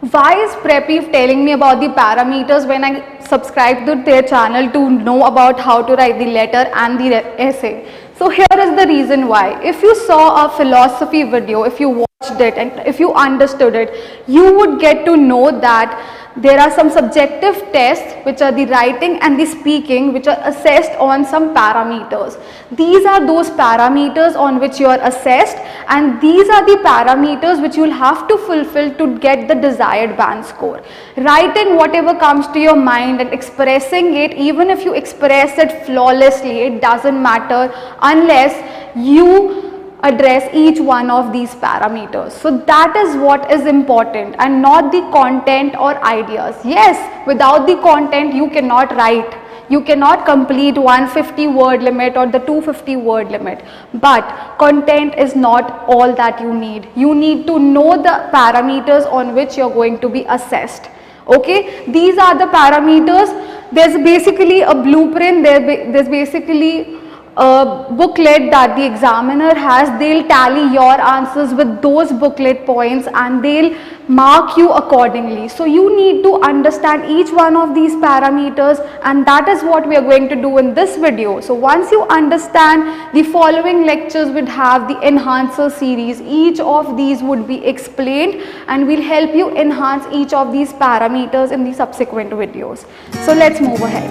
Why is Preppy telling me about the parameters when I subscribe to their channel to know about how to write the letter and the essay? So here is the reason why. If you saw a philosophy video, if you watched it and if you understood it, you would get to know that there are some subjective tests which are the writing and the speaking which are assessed on some parameters. These are those parameters on which you are assessed, and these are the parameters which you will have to fulfill to get the desired band score. Writing whatever comes to your mind and expressing it, even if you express it flawlessly, it doesn't matter unless you address each one of these parameters. So that is what is important, and not the content or ideas. Yes, without the content you cannot write. You cannot complete 150 word limit or the 250 word limit, but content is not all that you need. You need to know the parameters on which you're going to be assessed. Okay, these are the parameters. There's basically a blueprint, there's basically a booklet that the examiner has. They'll tally your answers with those booklet points and they'll mark you accordingly. So you need to understand each one of these parameters, and that is what we are going to do in this video. So once you understand, the following lectures would have the enhancer series. Each of these would be explained and we'll help you enhance each of these parameters in the subsequent videos. So let's move ahead.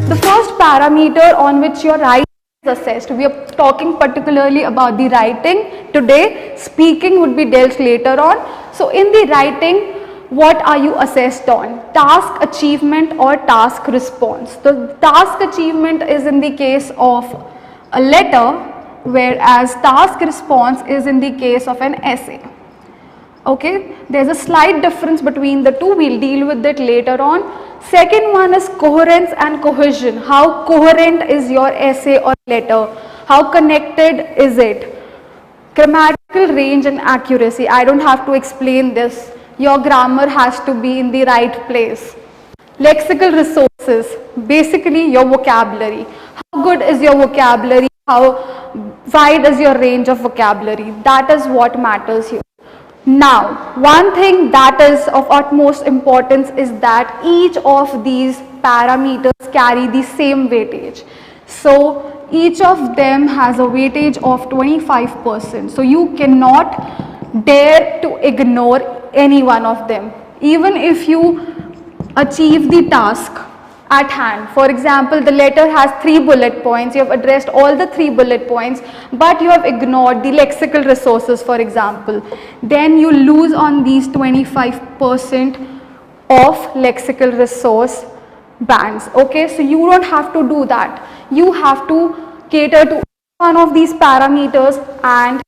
The first parameter on which your writing is assessed, we are talking particularly about the writing today. Speaking would be dealt later on. So in the writing, what are you assessed on? Task achievement or task response. The task achievement is in the case of a letter, whereas task response is in the case of an essay. Okay, there's a slight difference between the two. We'll deal with it later on. Second one is coherence and cohesion. How coherent is your essay or letter? How connected is it? Grammatical range and accuracy. I don't have to explain this. Your grammar has to be in the right place. Lexical resources. Basically your vocabulary. How good is your vocabulary? How wide is your range of vocabulary? That is what matters here. Now, one thing that is of utmost importance is that each of these parameters carry the same weightage. So, each of them has a weightage of 25%. So, you cannot dare to ignore any one of them. Even if you achieve the task at hand. For example, the letter has 3 bullet points. You have addressed all the 3 bullet points, but you have ignored the lexical resources, for example. Then you lose on these 25% of lexical resource bands. Okay, so you don't have to do that. You have to cater to one of these parameters and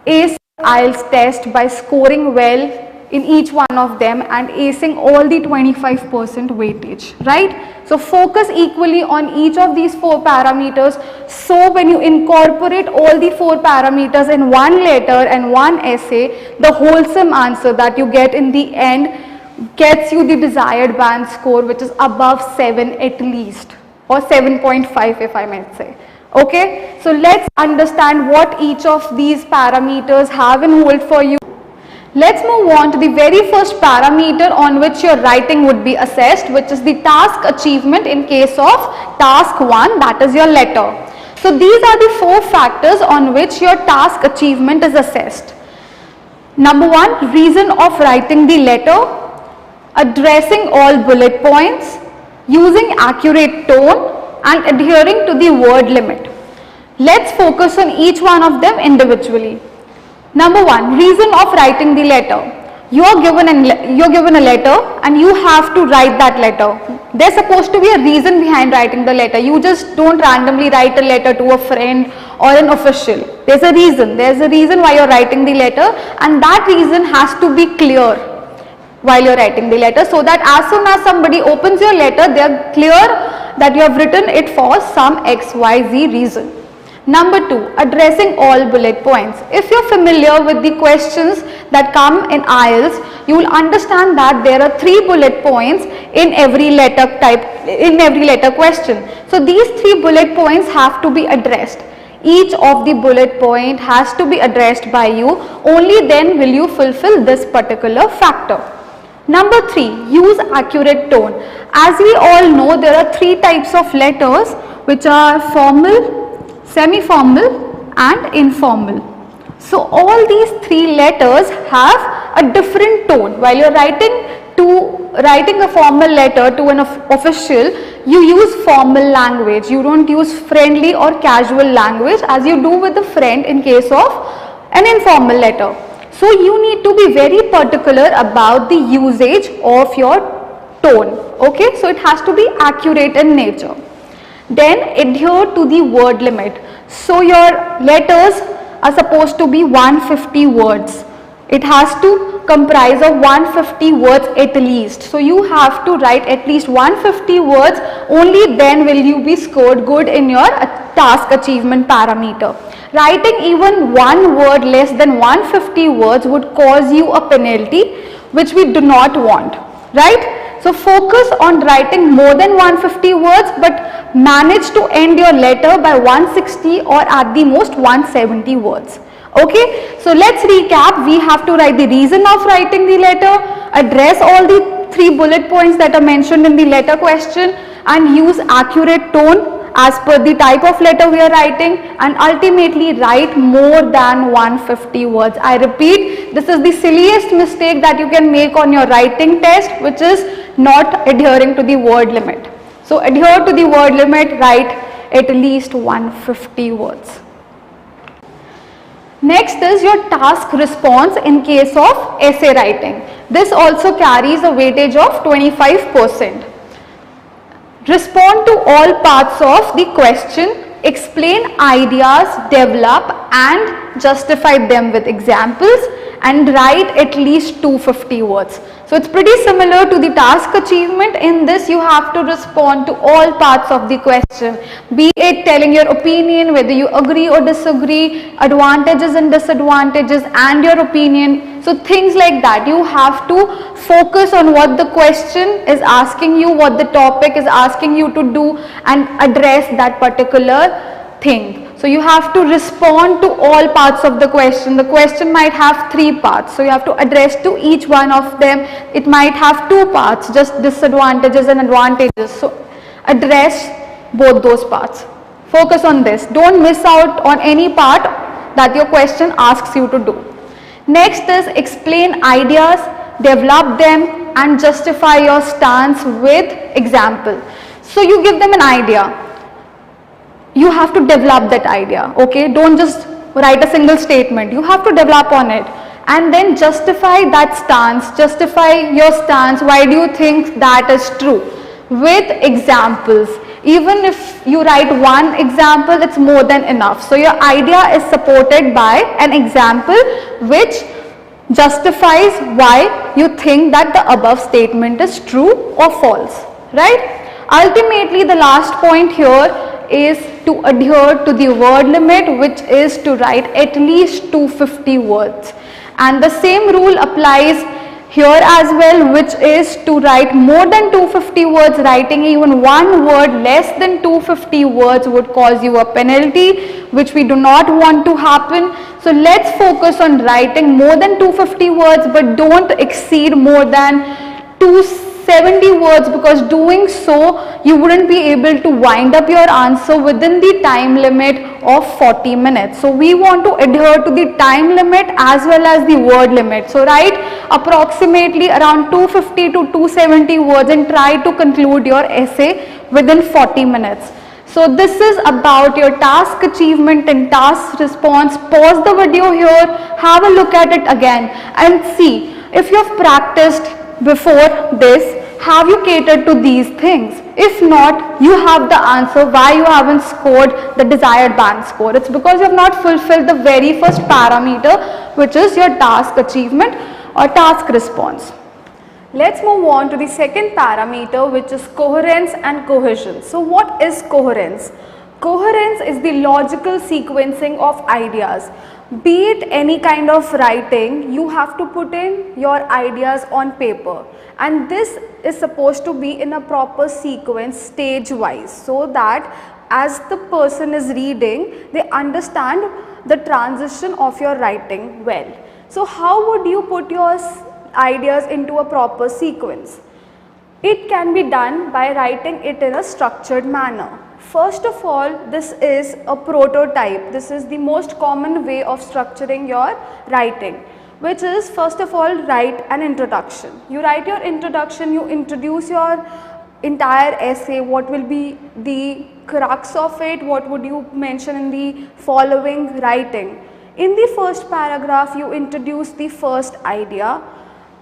ace IELTS test by scoring well in each one of them and acing all the 25% weightage, right? So focus equally on each of these 4 parameters. So when you incorporate all the 4 parameters in one letter and one essay, the wholesome answer that you get in the end gets you the desired band score, which is above 7 at least, or 7.5 if I might say. Okay, so let's understand what each of these parameters have in hold for you. Let's move on to the very first parameter on which your writing would be assessed, which is the task achievement in case of task 1, that is your letter. So these are the 4 factors on which your task achievement is assessed. Number 1, reason of writing the letter, addressing all bullet points, using accurate tone and adhering to the word limit. Let's focus on each one of them individually. Number 1, reason of writing the letter. You're given a letter and you have to write that letter. There's supposed to be a reason behind writing the letter. You just don't randomly write a letter to a friend or an official. There's a reason why you're writing the letter, and that reason has to be clear while you're writing the letter, so that as soon as somebody opens your letter, they're clear that you have written it for some XYZ reason. Number 2, addressing all bullet points. If you're familiar with the questions that come in IELTS, you will understand that there are 3 bullet points in every letter type, in every letter question. So these 3 bullet points have to be addressed. each of the bullet point has to be addressed by you. Only then will you fulfill this particular factor. Number 3, use accurate tone. As we all know, there are 3 types of letters, which are formal, semi-formal and informal. So all these 3 letters have a different tone. While you are writing a formal letter to an official, you use formal language. You don't use friendly or casual language as you do with a friend in case of an informal letter. So you need to be very particular about the usage of your tone. Okay, so it has to be accurate in nature. Then adhere to the word limit. So your letters are supposed to be 150 words. It has to comprise of 150 words at least. So you have to write at least 150 words, only then will you be scored good in your task achievement parameter. Writing even one word less than 150 words would cause you a penalty, which we do not want, right? So focus on writing more than 150 words, but manage to end your letter by 160 or at the most 170 words. Okay, so let's recap. We have to write the reason of writing the letter, address all the 3 bullet points that are mentioned in the letter question, and use accurate tone as per the type of letter we are writing, and ultimately write more than 150 words. I repeat, this is the silliest mistake that you can make on your writing test, which is not adhering to the word limit. So adhere to the word limit, write at least 150 words. Next is your task response in case of essay writing. This also carries a weightage of 25%. Respond to all parts of the question, explain ideas, develop and justify them with examples, and write at least 250 words. So it's pretty similar to the task achievement. In this you have to respond to all parts of the question, be it telling your opinion, whether you agree or disagree, advantages and disadvantages and your opinion. So things like that, you have to focus on what the question is asking you, what the topic is asking you to do, and address that particular thing. So you have to respond to all parts of the question. The question might have 3 parts, so you have to address to each one of them. It might have 2 parts, just disadvantages and advantages. So address both those parts. Focus on this. Don't miss out on any part that your question asks you to do. Next is explain ideas, develop them and justify your stance with example. So you give them an idea. You have to develop that idea, okay? Don't just write a single statement. You have to develop on it and then justify that stance, justify your stance. Why do you think that is true? With examples. Even if you write one example, it's more than enough. So your idea is supported by an example which justifies why you think that the above statement is true or false, right? Ultimately, the last point here is to adhere to the word limit, which is to write at least 250 words. And the same rule applies here as well, which is to write more than 250 words. Writing even one word less than 250 words would cause you a penalty, which we do not want to happen. So let's focus on writing more than 250 words, but don't exceed more than 270 words, because doing so you wouldn't be able to wind up your answer within the time limit of 40 minutes. So we want to adhere to the time limit as well as the word limit. So write approximately around 250 to 270 words and try to conclude your essay within 40 minutes. So this is about your task achievement and task response. Pause the video here, have a look at it again and see if you have practiced before this. Have you catered to these things? If not, you have the answer why you haven't scored the desired band score. It's because you have not fulfilled the very first parameter, which is your task achievement or task response. Let's move on to the second parameter, which is coherence and cohesion. So what is coherence? Coherence is the logical sequencing of ideas. Be it any kind of writing, you have to put in your ideas on paper, and this is supposed to be in a proper sequence stage wise, so that as the person is reading, they understand the transition of your writing well. So how would you put your ideas into a proper sequence? It can be done by writing it in a structured manner. First of all, this is a prototype. This is the most common way of structuring your writing, which is, first of all, write an introduction. You write your introduction, you introduce your entire essay, what will be the crux of it, what would you mention in the following writing. In the first paragraph, you introduce the first idea.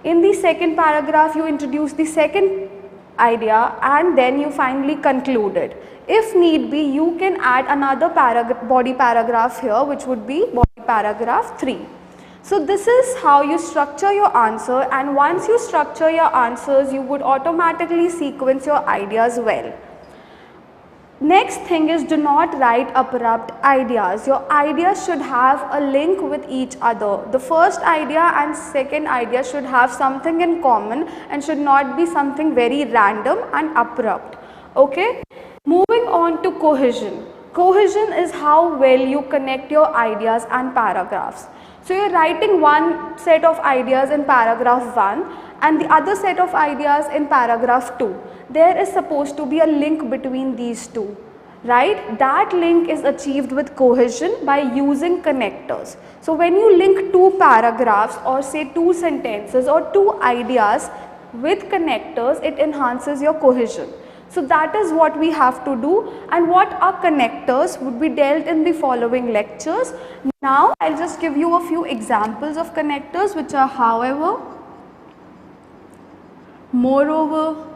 In the second paragraph, you introduce the second idea, and then you finally conclude it. If need be, you can add another body paragraph here, which would be body paragraph 3. So this is how you structure your answer, and once you structure your answers, you would automatically sequence your ideas well. Next thing is, do not write abrupt ideas. Your ideas should have a link with each other. The first idea and second idea should have something in common and should not be something very random and abrupt. Okay? Moving on to cohesion. Cohesion is how well you connect your ideas and paragraphs. So you are writing one set of ideas in paragraph 1 and the other set of ideas in paragraph 2. There is supposed to be a link between these two, right? That link is achieved with cohesion by using connectors. So when you link two paragraphs or say two sentences or two ideas with connectors, it enhances your cohesion. So that is what we have to do, and what are connectors would be dealt in the following lectures. Now I'll just give you a few examples of connectors, which are however, moreover,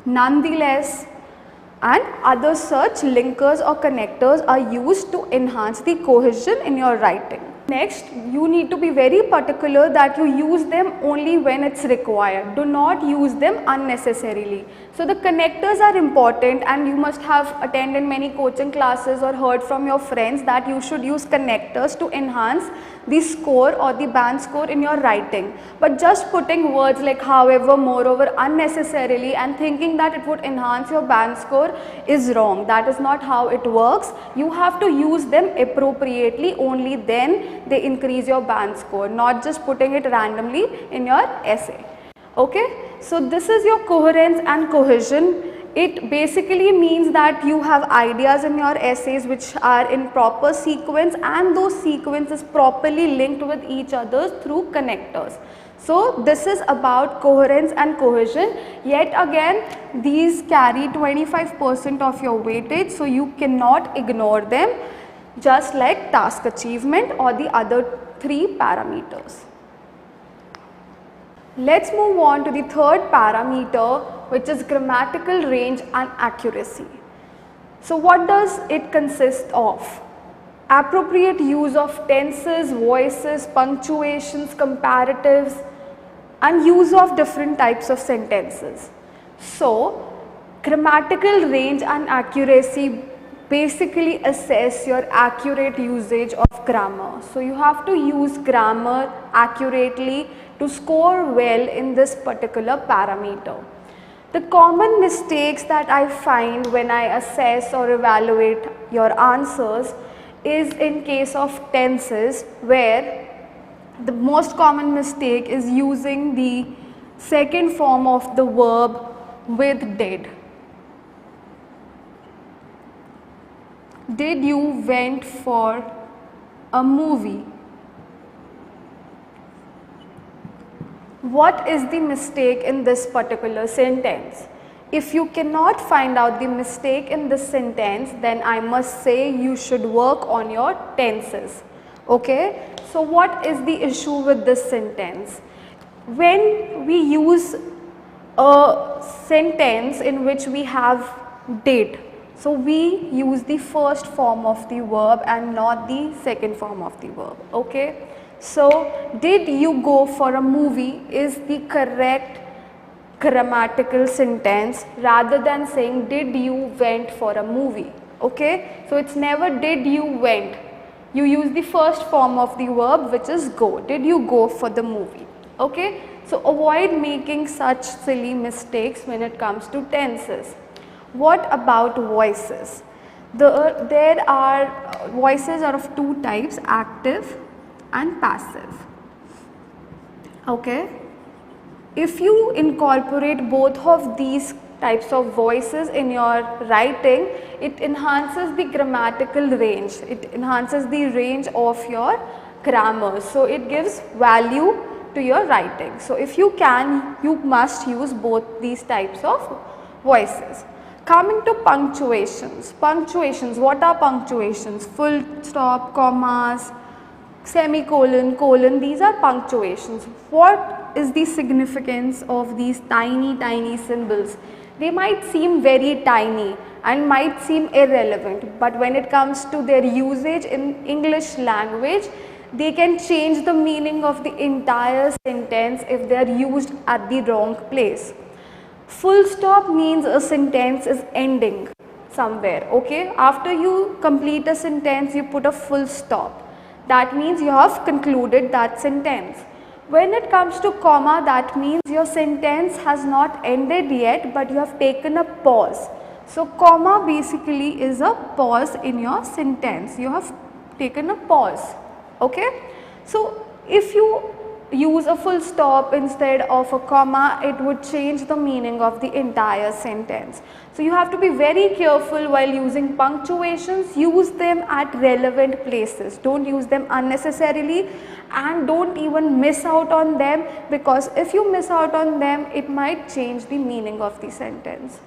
nonetheless, and other such linkers or connectors are used to enhance the cohesion in your writing. Next, you need to be very particular that you use them only when it's required. Do not use them unnecessarily. So the connectors are important, and you must have attended many coaching classes or heard from your friends that you should use connectors to enhance the score or the band score in your writing. But just putting words like however, moreover unnecessarily and thinking that it would enhance your band score is wrong. That is not how it works. You have to use them appropriately, only then they increase your band score, not just putting it randomly in your essay. Okay, so this is your coherence and cohesion. It basically means that you have ideas in your essays which are in proper sequence, and those sequences properly linked with each other through connectors. So this is about coherence and cohesion. Yet again, these carry 25% of your weightage, so you cannot ignore them, just like task achievement or the other 3 parameters. Let's move on to the third parameter, which is grammatical range and accuracy. So what does it consist of? Appropriate use of tenses, voices, punctuations, comparatives, and use of different types of sentences. So grammatical range and accuracy basically assess your accurate usage of grammar. So you have to use grammar accurately to score well in this particular parameter. The common mistakes that I find when I assess or evaluate your answers is in case of tenses, where the most common mistake is using the second form of the verb with did. Did you went for a movie? What is the mistake in this particular sentence? If you cannot find out the mistake in this sentence, then I must say you should work on your tenses. Okay? So what is the issue with this sentence? When we use a sentence in which we have did, so we use the first form of the verb and not the second form of the verb. Okay? So did you go for a movie is the correct grammatical sentence, rather than saying did you went for a movie. Okay? So it's never did you went. You use the first form of the verb, which is go. Did you go for the movie? Okay? So avoid making such silly mistakes when it comes to tenses. What about voices? There are voices are of two types, active and passive. Okay. If you incorporate both of these types of voices in your writing, it enhances the grammatical range, it enhances the range of your grammar. So it gives value to your writing. So if you can, you must use both these types of voices. Coming to punctuations. Punctuations, what are punctuations? Full stop, commas, semicolon, colon, these are punctuations. What is the significance of these tiny symbols? They might seem very tiny and might seem irrelevant, but when it comes to their usage in English language, they can change the meaning of the entire sentence if they are used at the wrong place. Full stop means a sentence is ending somewhere, okay? After you complete a sentence, you put a full stop. That means you have concluded that sentence. When it comes to comma, that means your sentence has not ended yet, but you have taken a pause. So comma basically is a pause in your sentence. You have taken a pause, okay? So if you use a full stop instead of a comma, it would change the meaning of the entire sentence. So you have to be very careful while using punctuations. Use them at relevant places. Don't use them unnecessarily, and don't even miss out on them, because if you miss out on them, it might change the meaning of the sentence.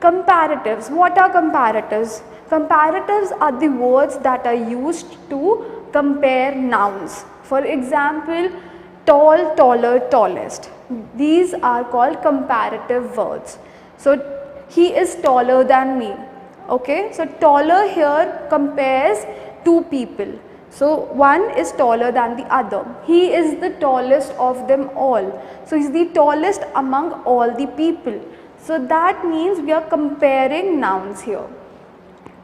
Comparatives. What are comparatives? Comparatives are the words that are used to compare nouns. For example, tall, taller, tallest. These are called comparative words. So he is taller than me. Okay, so taller here compares two people. So one is taller than the other. He is the tallest of them all. So he is the tallest among all the people. So that means we are comparing nouns here.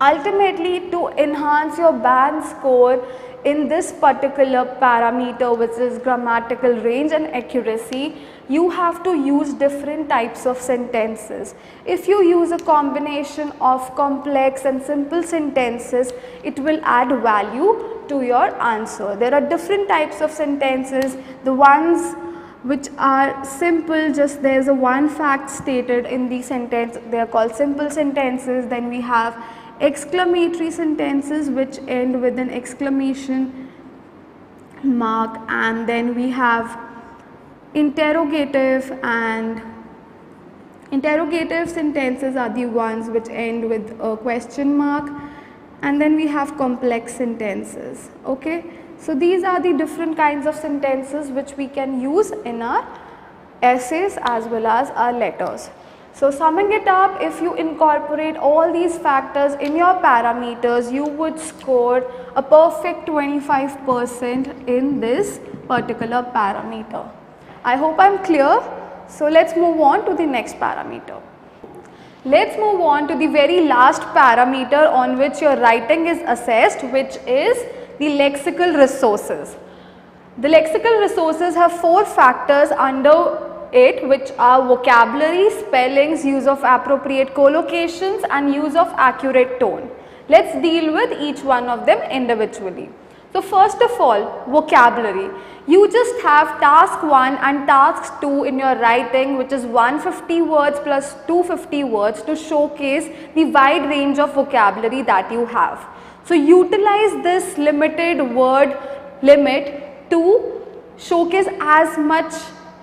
Ultimately, to enhance your band score in this particular parameter, which is grammatical range and accuracy, you have to use different types of sentences. If you use a combination of complex and simple sentences, it will add value to your answer. There are different types of sentences. The ones which are simple, just there is a one fact stated in the sentence, they are called simple sentences. Then we have exclamatory sentences which end with an exclamation mark, and then we have interrogative, and interrogative sentences are the ones which end with a question mark, and then we have complex sentences. Okay, so these are the different kinds of sentences which we can use in our essays as well as our letters. So summing it up, if you incorporate all these factors in your parameters, you would score a perfect 25% in this particular parameter. I hope I am clear. So let's move on to the next parameter. Let's move on to the very last parameter on which your writing is assessed, which is the lexical resources. The lexical resources have 4 factors under it, which are vocabulary, spellings, use of appropriate collocations, and use of accurate tone. Let's deal with each one of them individually. So first of all, vocabulary. You just have task 1 and task 2 in your writing, which is 150 words plus 250 words, to showcase the wide range of vocabulary that you have. So utilize this limited word limit to showcase as much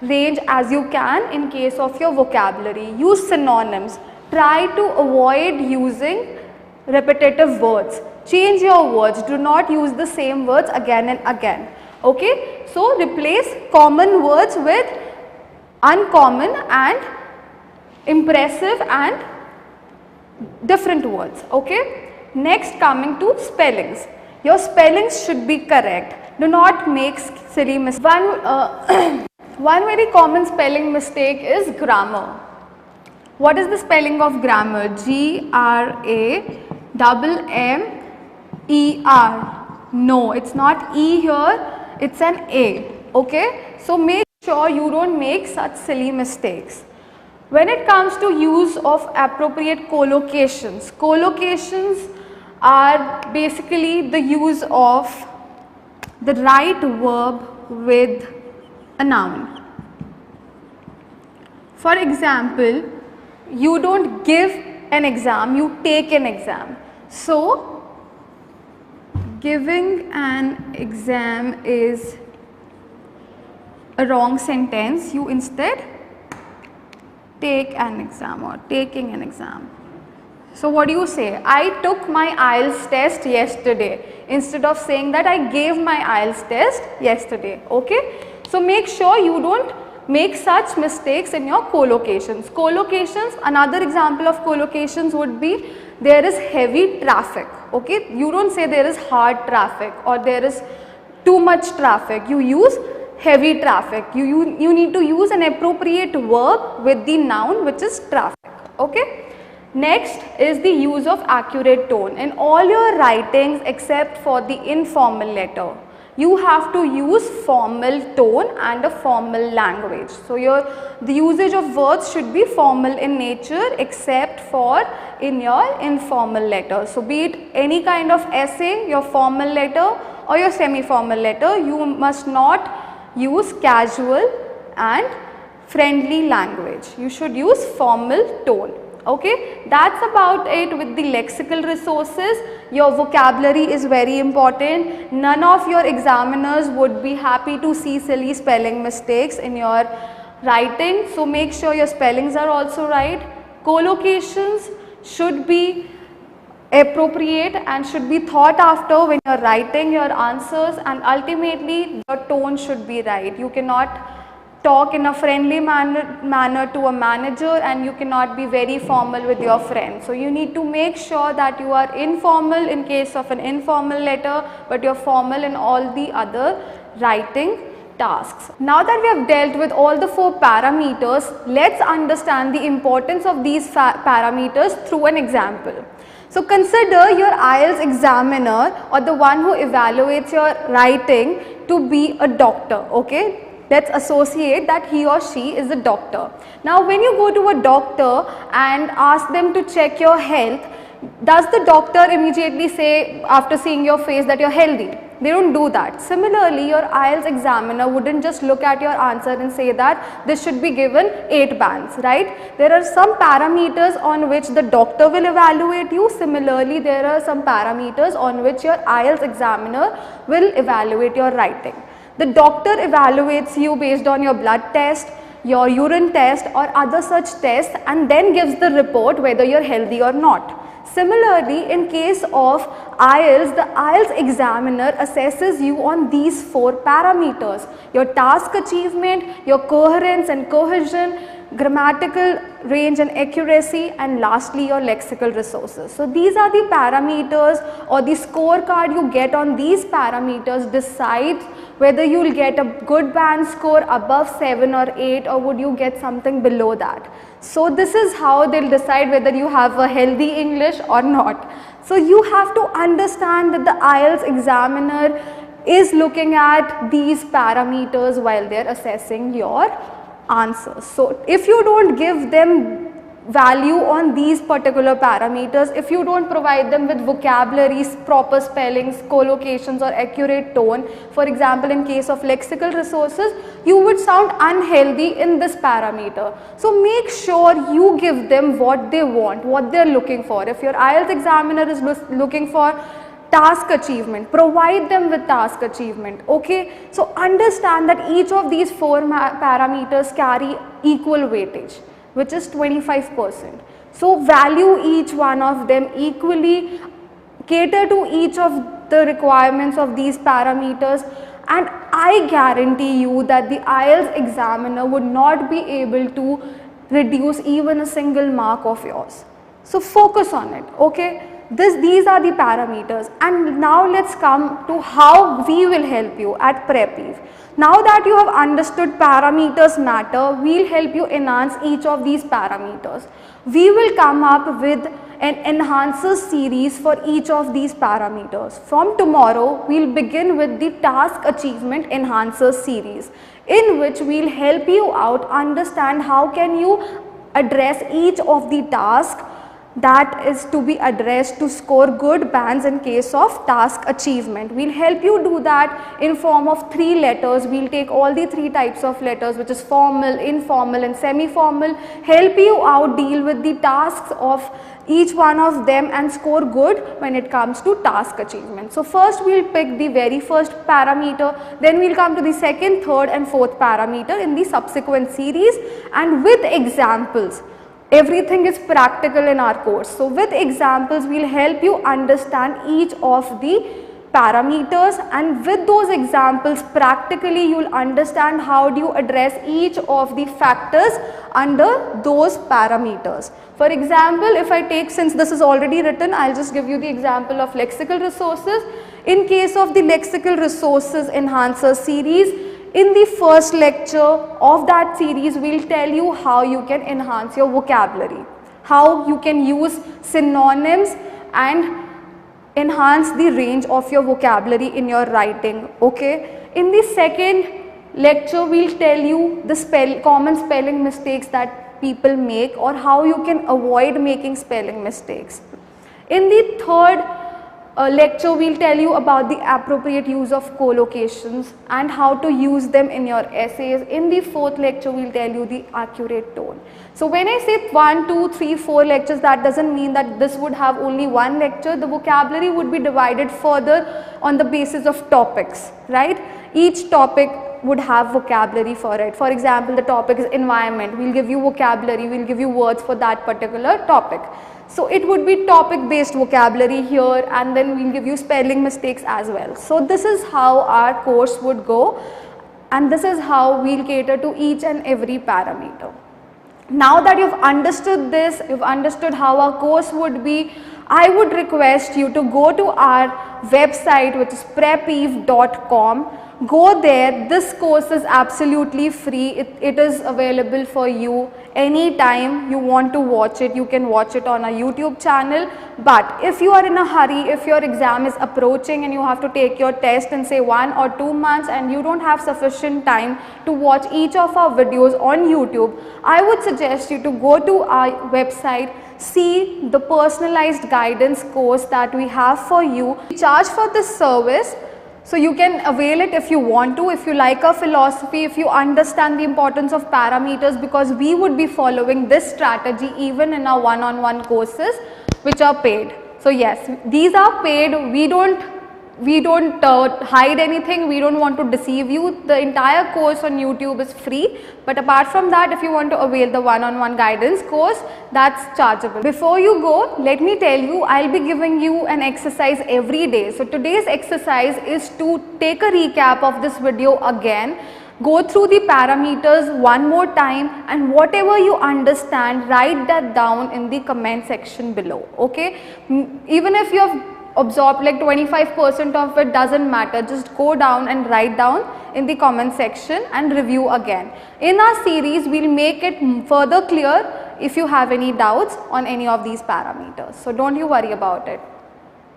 range as you can in case of your vocabulary. Use synonyms. Try to avoid using repetitive words. Change your words. Do not use the same words again and again. Okay, so replace common words with uncommon and impressive and different words. Okay, next, coming to spellings. Your spellings should be correct. Do not make silly mistakes. One very common spelling mistake is grammar. What is the spelling of grammar? G-R-A-M-M-E-R. No, it's not E here, it's an A. Okay, so make sure you don't make such silly mistakes. When it comes to use of appropriate collocations, collocations are basically the use of the right verb with a noun. For example, you don't give an exam, you take an exam. So, giving an exam is a wrong sentence. You instead take an exam or taking an exam. So what do you say? I took my IELTS test yesterday, instead of saying that I gave my IELTS test yesterday. Okay? So make sure you don't make such mistakes in your collocations. Collocations, another example of collocations would be there is heavy traffic. Okay? You don't say there is hard traffic or there is too much traffic. You use heavy traffic. You need to use an appropriate verb with the noun, which is traffic. Okay? Next is the use of accurate tone. In all your writings except for the informal letter, you have to use formal tone and a formal language. So the usage of words should be formal in nature except for in your informal letter. So be it any kind of essay, your formal letter or your semi-formal letter, you must not use casual and friendly language. You should use formal tone. Okay, that's about it with the lexical resources. Your vocabulary is very important. None of your examiners would be happy to see silly spelling mistakes in your writing. So make sure your spellings are also right. Collocations should be appropriate and should be thought after when you are writing your answers, and ultimately your tone should be right. You cannot talk in a friendly manner to a manager, and you cannot be very formal with your friends. So you need to make sure that you are informal in case of an informal letter, but you are formal in all the other writing tasks. Now that we have dealt with all the 4 parameters, let's understand the importance of these parameters through an example. So consider your IELTS examiner or the one who evaluates your writing to be a doctor. Okay? Let's associate that he or she is a doctor. Now when you go to a doctor and ask them to check your health, does the doctor immediately say after seeing your face that you're healthy? They don't do that. Similarly, your IELTS examiner wouldn't just look at your answer and say that this should be given 8 bands, right? There are some parameters on which the doctor will evaluate you. Similarly, there are some parameters on which your IELTS examiner will evaluate your writing. The doctor evaluates you based on your blood test, your urine test or other such tests, and then gives the report whether you're healthy or not. Similarly, in case of IELTS, the IELTS examiner assesses you on these 4 parameters: your task achievement, your coherence and cohesion, grammatical range and accuracy, and lastly your lexical resources. So these are the parameters, or the scorecard you get on these parameters decides whether you will get a good band score above 7 or 8, or would you get something below that. So this is how they will decide whether you have a healthy English or not. So you have to understand that the IELTS examiner is looking at these parameters while they are assessing your answers. So if you don't give them value on these particular parameters, if you don't provide them with vocabularies, proper spellings, collocations or accurate tone, for example in case of lexical resources, you would sound unhealthy in this parameter. So make sure you give them what they want, what they are looking for. If your IELTS examiner is looking for task achievement, provide them with task achievement. Okay, so understand that each of these 4 parameters carry equal weightage, which is 25%. So value each one of them equally, cater to each of the requirements of these parameters, and I guarantee you that the IELTS examiner would not be able to reduce even a single mark of yours. So focus on it. Okay, these are the parameters, and now let's come to how we will help you at PrepEve. Now that you have understood parameters matter, we will help you enhance each of these parameters. We will come up with an enhancer series for each of these parameters. From tomorrow, we will begin with the task achievement enhancer series, in which we will help you out understand how can you address each of the tasks that is to be addressed to score good bands in case of task achievement. We'll help you do that in form of 3 letters. We'll take all the 3 types of letters, which is formal, informal and semi-formal, help you out deal with the tasks of each one of them and score good when it comes to task achievement. So first we'll pick the very first parameter, then we'll come to the second, third and fourth parameter in the subsequent series, and with examples. Everything is practical in our course. So with examples, we'll help you understand each of the parameters, and with those examples practically you'll understand how do you address each of the factors under those parameters. For example, if I take, since this is already written, I'll just give you the example of lexical resources. In case of the lexical resources enhancer series, in the first lecture of that series, we'll tell you how you can enhance your vocabulary, how you can use synonyms and enhance the range of your vocabulary in your writing, okay. In the second lecture, we'll tell you the common spelling mistakes that people make or how you can avoid making spelling mistakes. In the third lecture, we'll tell you about the appropriate use of collocations and how to use them in your essays. In the fourth lecture, we'll tell you the accurate tone. So when I say 1, 2, 3, 4 lectures, that doesn't mean that this would have only one lecture. The vocabulary would be divided further on the basis of topics, right? Each topic would have vocabulary for it. For example, the topic is environment. We'll give you vocabulary, we'll give you words for that particular topic. So it would be topic based vocabulary here, and then we'll give you spelling mistakes as well. So this is how our course would go, and this is how we'll cater to each and every parameter. Now that you've understood this, you've understood how our course would be, I would request you to go to our website, which is prepeve.com. Go there. This course is absolutely free. It is available for you anytime you want to watch it. You can watch it on our YouTube channel. But if you are in a hurry, if your exam is approaching and you have to take your test in say 1 or 2 months and you don't have sufficient time to watch each of our videos on YouTube, I would suggest you to go to our website, see the personalized guidance course that we have for you. We charge for this service, so you can avail it if you want to, if you like our philosophy, if you understand the importance of parameters, because we would be following this strategy even in our one-on-one courses which are paid. So yes, these are paid. We don't hide anything. We don't want to deceive you. The entire course on YouTube is free, but apart from that, if you want to avail the one-on-one guidance course, that's chargeable. Before you go, let me tell you, I'll be giving you an exercise every day. So today's exercise is to take a recap of this video again, go through the parameters one more time, and whatever you understand, write that down in the comment section below, okay. Even if you have absorb like 25% of it, doesn't matter, just go down and write down in the comment section and review again. In our series, we'll make it further clear if you have any doubts on any of these parameters, so don't you worry about it.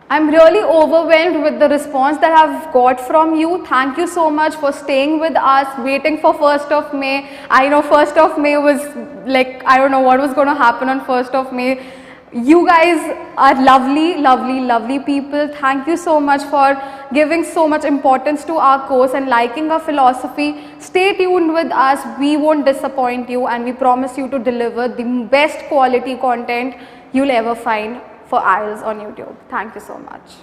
I'm really overwhelmed with the response that I've got from you. Thank you so much for staying with us, waiting for 1st of May. I know 1st of May was like, I don't know what was going to happen on 1st of May. You guys are lovely, lovely, lovely people. Thank you so much for giving so much importance to our course and liking our philosophy. Stay tuned with us. We won't disappoint you, and we promise you to deliver the best quality content you'll ever find for IELTS on YouTube. Thank you so much.